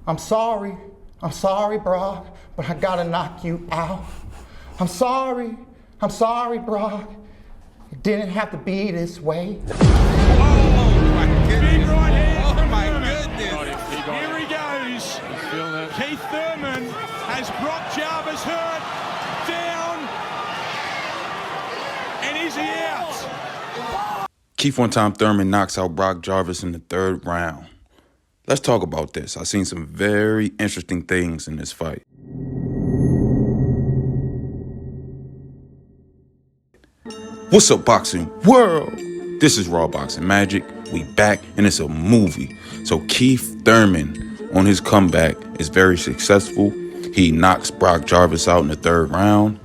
I'm sorry, Brock, but I gotta knock you out. I'm sorry, Brock. It didn't have to be this way. Oh my goodness. Right here. Oh my goodness. Here he goes. Keith Thurman has Brock Jarvis hurt down. And is he out? Keith one-time Thurman knocks out Brock Jarvis in the third round. Let's talk about this. I've seen some very interesting things in this fight. What's up, boxing world? This is Raw Boxing Magic. We back, and it's a movie. So Keith Thurman, on his comeback, is very successful. He knocks Brock Jarvis out in the third round.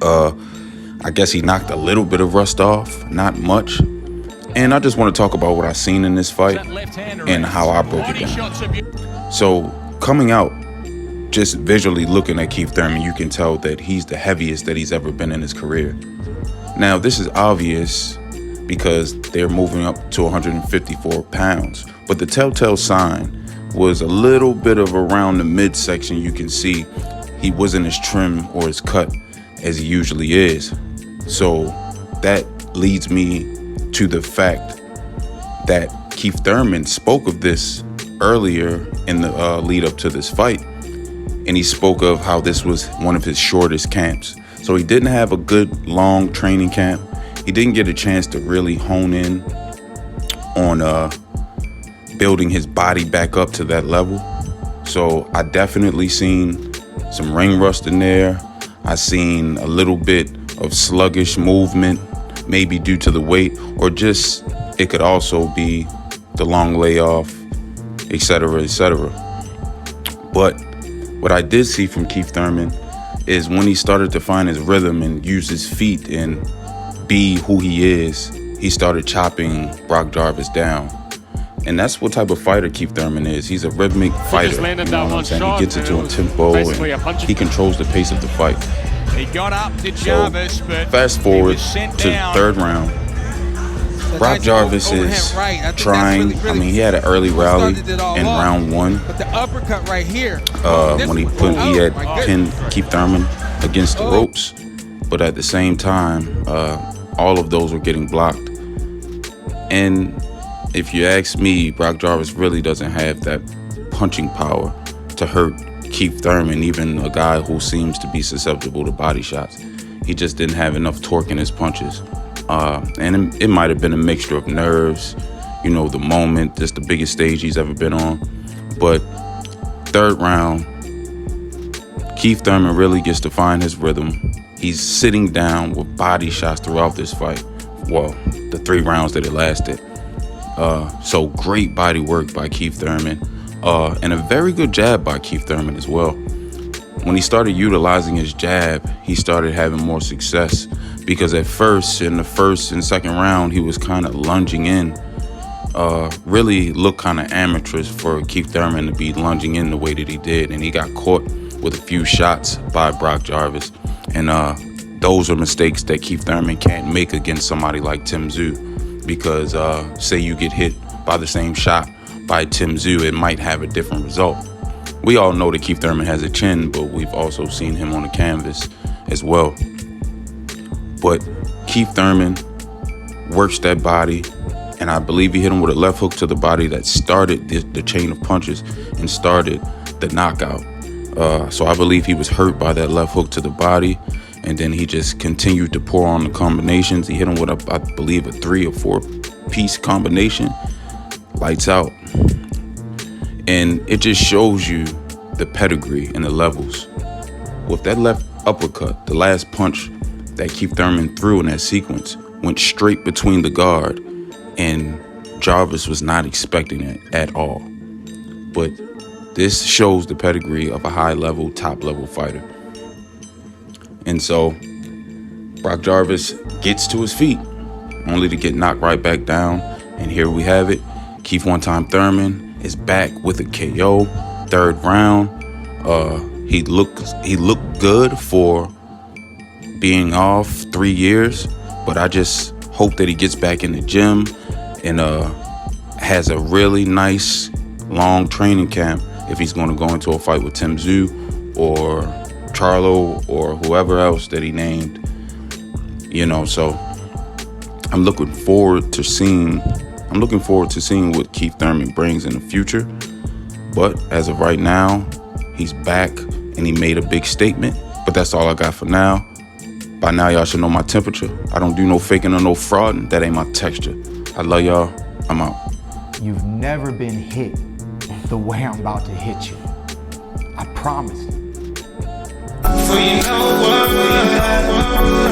I guess he knocked a little bit of rust off, not much. And I just want to talk about what I've seen in this fight and how I broke it down. So coming out, just visually looking at Keith Thurman, you can tell that he's the heaviest that he's ever been in his career. Now, this is obvious because they're moving up to 154 pounds. But the telltale sign was a little bit of around the midsection. You can see he wasn't as trim or as cut as he usually is. So that leads me to the fact that Keith Thurman spoke of this earlier in the lead up to this fight. And he spoke of how this was one of his shortest camps. So he didn't have a good long training camp. He didn't get a chance to really hone in on building his body back up to that level. So I definitely seen some ring rust in there. I seen a little bit of sluggish movement, maybe due to the weight, or just it could also be the long layoff, etc., etc. But what I did see from Keith Thurman is when he started to find his rhythm and use his feet and be who he is, he started chopping Brock Jarvis down. And that's what type of fighter Keith Thurman is. He's a rhythmic fighter, you know what I'm saying? He gets into a tempo and he controls the pace of the fight. He got up to Jarvis, but fast forward to the third round. Brock Jarvis is trying. I mean, he had an early rally in round one. But the uppercut right here. When he had pinned Keith Thurman against the ropes, but at the same time, all of those were getting blocked. And if you ask me, Brock Jarvis really doesn't have that punching power to hurt Keith Thurman, even a guy who seems to be susceptible to body shots. He just didn't have enough torque in his punches. And it might have been a mixture of nerves, you know, the moment, just the biggest stage he's ever been on. But third round, Keith Thurman really gets to find his rhythm. He's sitting down with body shots throughout this fight. Well, the 3 rounds that it lasted. So great body work by Keith Thurman. And a very good jab by Keith Thurman as well. When he started utilizing his jab, he started having more success because at first, in the first and second round, he was kind of lunging in. Really looked kind of amateurish for Keith Thurman to be lunging in the way that he did. And he got caught with a few shots by Brock Jarvis. And those are mistakes that Keith Thurman can't make against somebody like Tim Tszyu. Because say you get hit by the same shot by Tim Tszyu, it might have a different result. We all know that Keith Thurman has a chin, but we've also seen him on the canvas as well. But Keith Thurman works that body, and I believe he hit him with a left hook to the body that started the chain of punches and started the knockout. So I believe he was hurt by that left hook to the body, and then he just continued to pour on the combinations. He hit him with, I believe, a 3 or 4 piece combination. Lights out. And it just shows you the pedigree and the levels. With that left uppercut, the last punch that Keith Thurman threw in that sequence went straight between the guard, and Jarvis was not expecting it at all. But this shows the pedigree of a high-level, top-level fighter. And so Brock Jarvis gets to his feet, only to get knocked right back down. And here we have it. Keith one-time Thurman is back with a KO. Third round. He looked good for being off 3 years, but I just hope that he gets back in the gym and has a really nice long training camp if he's going to go into a fight with Tim Tszyu or Charlo or whoever else that he named. You know, so I'm looking forward to seeing what Keith Thurman brings in the future. But as of right now, he's back and he made a big statement. But that's all I got for now. By now, y'all should know my temperature. I don't do no faking or no frauding. That ain't my texture. I love y'all. I'm out. You've never been hit the way I'm about to hit you. I promise. So you know what?